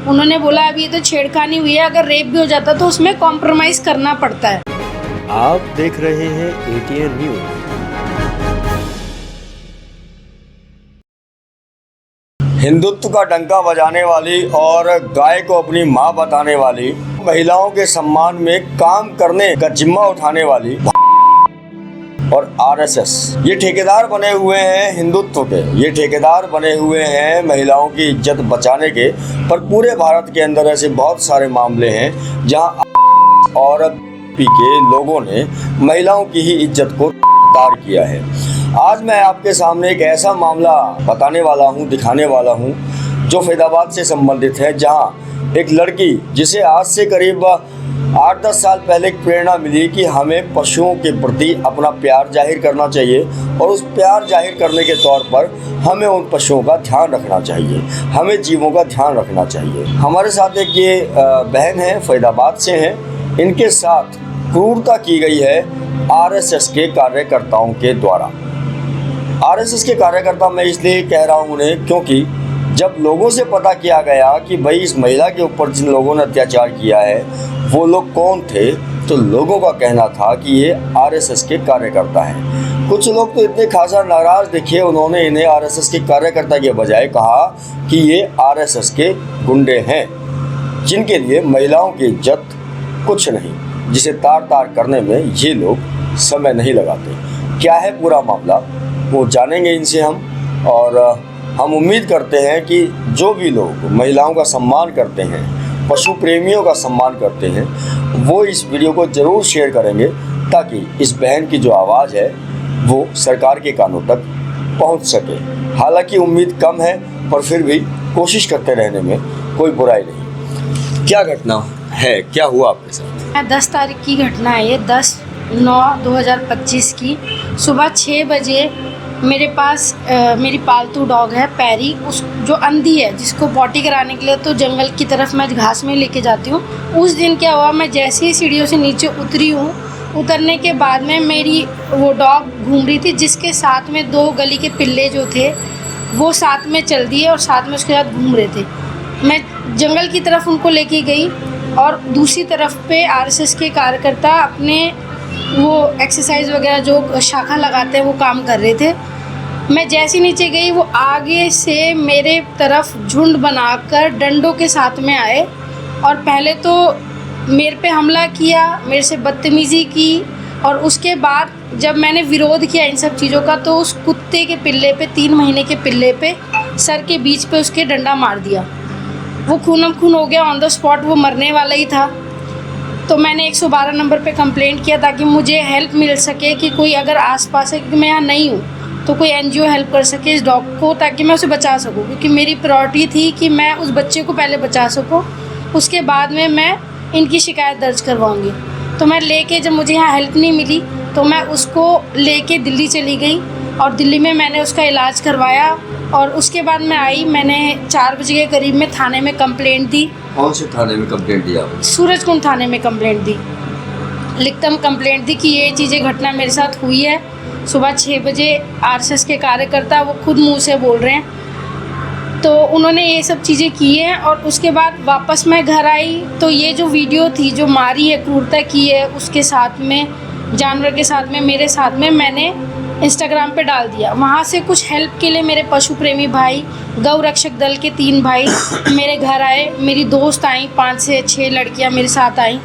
उन्होंने बोला अभी ये तो छेड़खानी हुई है, अगर रेप भी हो जाता तो उसमें कॉम्प्रोमाइज़ करना पड़ता है। आप देख रहे हैं ATN न्यूज़। हिंदुत्व का डंका बजाने वाली और गाय को अपनी माँ बताने वाली, महिलाओं के सम्मान में काम करने का जिम्मा उठाने वाली और RSS ये ठेकेदार बने हुए हैं हिंदुत्व के, ये ठेकेदार बने हुए हैं महिलाओं की इज्जत बचाने के। पर पूरे भारत के अंदर ऐसे बहुत सारे मामले हैं जहां और के लोगों ने महिलाओं की ही इज्जत को तार किया है। आज मैं आपके सामने एक ऐसा मामला बताने वाला हूं, दिखाने वाला हूं, जो फैजाबाद से संबंधित है, जहां एक लड़की जिसे आज से करीब 8-10 साल पहले एक प्रेरणा मिली कि हमें पशुओं के प्रति अपना प्यार जाहिर करना चाहिए और उस प्यार जाहिर करने के तौर पर हमें उन पशुओं का ध्यान रखना चाहिए, हमें जीवों का ध्यान रखना चाहिए। हमारे साथ एक ये बहन है, फैजाबाद से हैं, इनके साथ क्रूरता की गई है RSS के कार्यकर्ताओं के द्वारा। RSS के कार्यकर्ता मैं इसलिए कह रहा हूँ उन्हें क्योंकि जब लोगों से पता किया गया कि भाई इस महिला के ऊपर जिन लोगों ने अत्याचार किया है वो लोग कौन थे, तो लोगों का कहना था कि ये RSS के कार्यकर्ता हैं। कुछ लोग तो इतने खासा नाराज़ दिखे, उन्होंने इन्हें RSS के कार्यकर्ता के बजाय कहा कि ये RSS के गुंडे हैं, जिनके लिए महिलाओं की इज्जत कुछ नहीं, जिसे तार तार करने में ये लोग समय नहीं लगाते। क्या है पूरा मामला वो जानेंगे इनसे हम, और हम उम्मीद करते हैं कि जो भी लोग महिलाओं का सम्मान करते हैं, पशु प्रेमियों का सम्मान करते हैं, वो इस वीडियो को ज़रूर शेयर करेंगे ताकि इस बहन की जो आवाज़ है वो सरकार के कानों तक पहुंच सके। हालांकि उम्मीद कम है, पर फिर भी कोशिश करते रहने में कोई बुराई नहीं। क्या घटना है, क्या हुआ आपके साथ? 10 तारीख की घटना है ये, 10/9/2025 की सुबह 6 बजे मेरे पास मेरी पालतू डॉग है पैरी, उस जो अंधी है, जिसको पॉटी कराने के लिए तो जंगल की तरफ मैं घास में लेके जाती हूँ। उस दिन क्या हुआ, मैं जैसे ही सीढ़ियों से नीचे उतरी हूँ, उतरने के बाद में मेरी वो डॉग घूम रही थी, जिसके साथ में 2 गली के पिल्ले जो थे वो साथ में चल दिए और साथ में उसके साथ घूम रहे थे। मैं जंगल की तरफ उनको लेके गई और दूसरी तरफ पे RSS के कार्यकर्ता अपने वो एक्सरसाइज वगैरह जो शाखा लगाते हैं वो काम कर रहे थे। मैं जैसे नीचे गई, वो आगे से मेरे तरफ झुंड बनाकर डंडों के साथ में आए और पहले तो मेरे पे हमला किया, मेरे से बदतमीज़ी की, और उसके बाद जब मैंने विरोध किया इन सब चीज़ों का, तो उस कुत्ते के पिल्ले पे, 3 महीने के पिल्ले पे सर के बीच पे उसके डंडा मार दिया। वो खूनम खून हो गया, ऑन द स्पॉट वो मरने वाला ही था। तो मैंने 112 नंबर पे कंप्लेंट किया ताकि मुझे हेल्प मिल सके, कि कोई अगर आसपास है, क्योंकि मैं यहाँ नहीं हूँ, तो कोई NGO हेल्प कर सके इस डॉग को, ताकि मैं उसे बचा सकूँ, क्योंकि मेरी प्रायोरिटी थी कि मैं उस बच्चे को पहले बचा सकूँ, उसके बाद में मैं इनकी शिकायत दर्ज करवाऊँगी। तो मैं लेके, जब मुझे यहाँ हेल्प नहीं मिली तो मैं उसको लेके दिल्ली चली गई और दिल्ली में मैंने उसका इलाज करवाया, और उसके बाद मैं आई, मैंने 4 बजे के करीब में थाने में कंप्लेंट दी। कौन से थाने में कंप्लेंट दिया आपने? सूरजकुंड थाने में कंप्लेंट दी, लिखित कंप्लेंट दी कि ये चीज़ें घटना मेरे साथ हुई है। सुबह 6 बजे RSS के कार्यकर्ता वो खुद मुंह से बोल रहे हैं, तो उन्होंने ये सब चीज़ें की हैं। और उसके बाद वापस मैं घर आई तो ये जो वीडियो थी, जो मारी है, क्रूरता की है उसके साथ में, जानवर के साथ में, मेरे साथ में, मैंने इंस्टाग्राम पे डाल दिया। वहाँ से कुछ हेल्प के लिए मेरे पशु प्रेमी भाई, गौ रक्षक दल के 3 भाई मेरे घर आए, मेरी दोस्त आई, 5 से 6 लड़कियाँ मेरे साथ आई,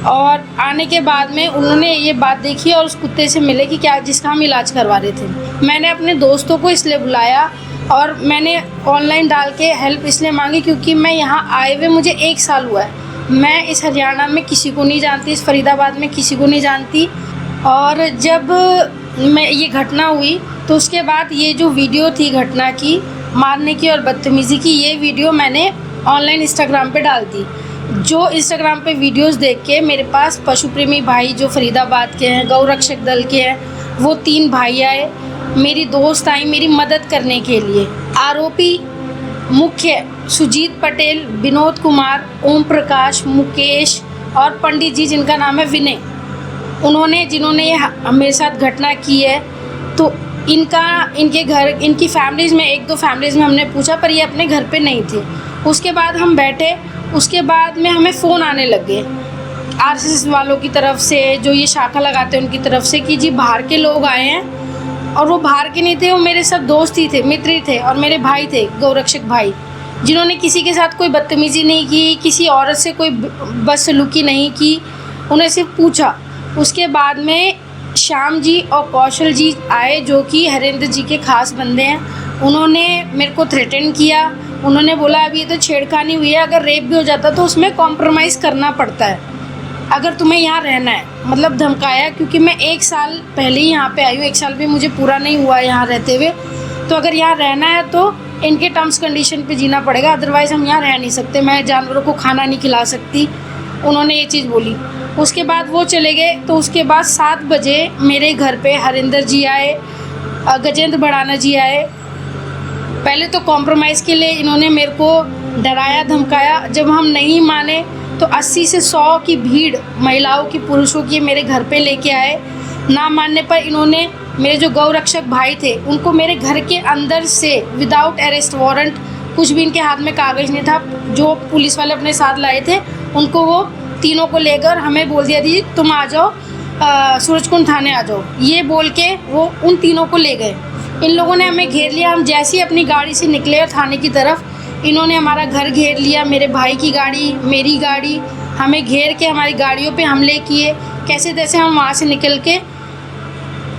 और आने के बाद में उन्होंने ये बात देखी और उस कुत्ते से मिले कि क्या, जिसका हम इलाज करवा रहे थे। मैंने अपने दोस्तों को इसलिए बुलाया और मैंने ऑनलाइन डाल के हेल्प इसलिए मांगी क्योंकि मैं यहाँ आए हुए मुझे 1 साल हुआ है। मैं इस हरियाणा में किसी को नहीं जानती, इस फरीदाबाद में किसी को नहीं जानती। और जब मैं ये घटना हुई तो उसके बाद ये जो वीडियो थी घटना की, मारने की और बदतमीज़ी की, ये वीडियो मैंने ऑनलाइन इंस्टाग्राम पे डाल दी। जो इंस्टाग्राम पे वीडियोस देख के मेरे पास पशु प्रेमी भाई जो फरीदाबाद के हैं, गौ रक्षक दल के हैं, वो 3 भाई आए, मेरी दोस्त आई मेरी मदद करने के लिए। आरोपी मुख्य सुजीत पटेल, विनोद कुमार, ओम प्रकाश, मुकेश और पंडित जी जिनका नाम है विनय, जिन्होंने ये मेरे साथ घटना की है, तो इनके घर, इनकी फैमिलीज़ में 1-2 फैमिलीज़ में हमने पूछा, पर ये अपने घर पे नहीं थे। उसके बाद हम बैठे, उसके बाद में हमें फ़ोन आने लग गए आरएसएस वालों की तरफ से, जो ये शाखा लगाते हैं उनकी तरफ से, कि जी बाहर के लोग आए हैं। और वो बाहर के नहीं थे, वो मेरे सब दोस्त ही थे, मित्र ही थे, और मेरे भाई थे, गौरक्षक भाई, जिन्होंने किसी के साथ कोई बदतमीज़ी नहीं की, किसी औरत से कोई बदसलूकी नहीं की, उन्हें सिर्फ पूछा। उसके बाद में श्याम जी और कौशल जी आए, जो कि हरेंद्र जी के खास बंदे हैं। उन्होंने मेरे को थ्रेटन किया। उन्होंने बोला अभी ये तो छेड़खानी हुई है, अगर रेप भी हो जाता तो उसमें कॉम्प्रोमाइज़ करना पड़ता है अगर तुम्हें यहाँ रहना है, मतलब धमकाया। क्योंकि मैं 1 साल पहले ही यहाँ पे आई हूँ, 1 साल भी मुझे पूरा नहीं हुआ यहाँ रहते हुए। तो अगर यहाँ रहना है तो इनके टर्म्स कंडीशन पे जीना पड़ेगा, अदरवाइज़ हम यहाँ रह नहीं सकते। मैं जानवरों को खाना नहीं खिला सकती, उन्होंने ये चीज़ बोली। उसके बाद वो चले गए। तो उसके बाद 7 बजे मेरे घर पे हरिंदर जी आए, गजेंद्र भड़ाना जी आए। पहले तो कॉम्प्रोमाइज़ के लिए इन्होंने मेरे को डराया धमकाया। जब हम नहीं माने तो 80 से 100 की भीड़ महिलाओं की, पुरुषों की मेरे घर पे लेके आए। ना मानने पर इन्होंने मेरे जो गौरक्षक भाई थे उनको मेरे घर के अंदर से विदाउट अरेस्ट वारंट, कुछ भी इनके हाथ में कागज़ नहीं था, जो पुलिस वाले अपने साथ लाए थे उनको, वो तीनों को लेकर हमें बोल दिया दी तुम आ जाओ, सूरजकुंड थाने आ जाओ। ये बोल के वो उन तीनों को ले गए। इन लोगों ने हमें घेर लिया। हम जैसे ही अपनी गाड़ी से निकले थाने की तरफ, इन्होंने हमारा घर घेर लिया, मेरे भाई की गाड़ी, मेरी गाड़ी, हमें घेर के हमारी गाड़ियों पे हमले किए। कैसे तैसे हम वहाँ से निकल के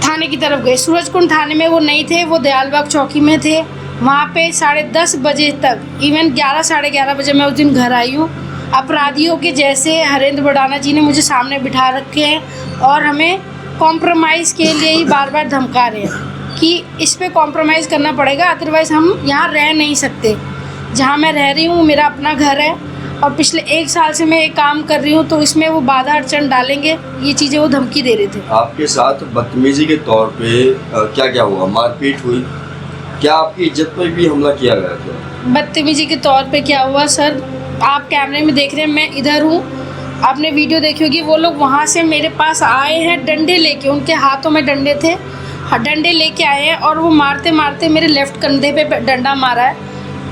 थाने की तरफ गए। सूरजकुंड थाने में वो नहीं थे, वो दयालबाग चौकी में थे। वहाँ पे 10:30 बजे तक, इवन 11 साढ़े 11 बजे मैं उस दिन घर आई हूँ। अपराधियों के जैसे हरेंद्र भड़ाना जी ने मुझे सामने बिठा रखे हैं और हमें कॉम्प्रोमाइज़ के लिए ही बार बार धमका रहे हैं कि इस पे कॉम्प्रोमाइज़ करना पड़ेगा, अदरवाइज़ हम यहाँ रह नहीं सकते। जहाँ मैं रह रही हूँ मेरा अपना घर है और पिछले 1 साल से मैं ये काम कर रही हूँ, तो इसमें वो बाधा अड़चन डालेंगे, ये चीज़ें वो धमकी दे रहे थे। आपके साथ बदतमीजी के तौर पे क्या क्या हुआ? मारपीट हुई? क्या आपकी इज्जत पर भी हमला किया गया था? बदतमीजी के तौर पे क्या हुआ सर, आप कैमरे में देख रहे हैं, मैं इधर हूँ, आपने वीडियो देखी होगी। वो लोग वहाँ से मेरे पास आए हैं डंडे लेके, उनके हाथों में डंडे थे, डंडे लेके आए हैं और वो मारते मारते मेरे लेफ्ट कंधे पे डंडा मारा है,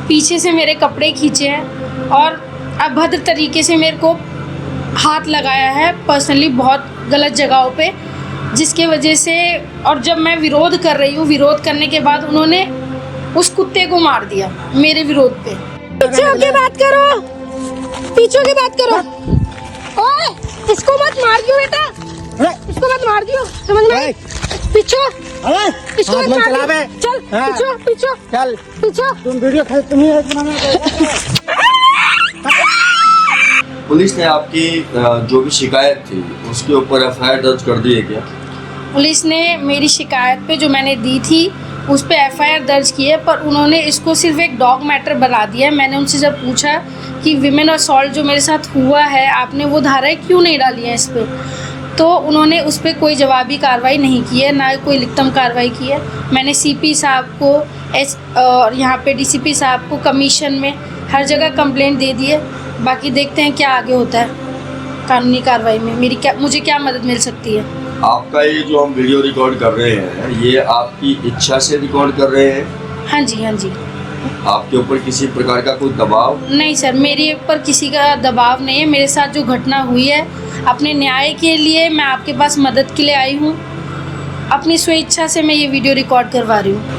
पीछे से मेरे कपड़े खींचे हैं और अभद्र तरीके से मेरे को हाथ लगाया है पर्सनली बहुत गलत जगहों पे, जिसके वजह से। और जब मैं विरोध कर रही हूँ, विरोध करने के बाद उन्होंने उस कुत्ते को मार दिया मेरे विरोध पे। पीछे होके बात करो, पीछे होके बात करो। ओए, इसको मत मार दियो बेटा, इसको मत मार दियो, समझ में? पीछे, इसको मत मार दियो। चल पीछे, पीछे चल, पीछे। तुम वीडियो खाली तुम ही बनाना। पुलिस ने आपकी जो भी शिकायत थी उसके ऊपर एफआईआर दर्ज कर दी है क्या? पुलिस ने मेरी शिकायत पे जो मैंने दी थी उस पे एफआईआर दर्ज की है, पर उन्होंने इसको सिर्फ एक डॉग मैटर बना दिया है। मैंने उनसे जब पूछा कि विमेन असॉल्ट जो मेरे साथ हुआ है, आपने वो धाराएं क्यों नहीं डाली हैं इस पर, तो उन्होंने उस पर कोई जवाबी कार्रवाई नहीं की है, ना कोई लिखित कार्रवाई की है। मैंने सीपी साहब को और यहाँ पे डीसीपी साहब को कमीशन में हर जगह कंप्लेंट दे दी है। बाकी देखते हैं क्या आगे होता है कानूनी कार्रवाई में, मुझे क्या मदद मिल सकती है। आपका ये जो हम वीडियो रिकॉर्ड कर रहे हैं, ये आपकी इच्छा से रिकॉर्ड कर रहे हैं? हाँ जी, हाँ जी। आपके ऊपर किसी प्रकार का कोई दबाव? नहीं सर, मेरे ऊपर किसी का दबाव नहीं है। मेरे साथ जो घटना हुई है, अपने न्याय के लिए मैं आपके पास मदद के लिए आई हूँ। अपनी स्वेच्छा से मैं ये वीडियो रिकॉर्ड करवा रही हूँ।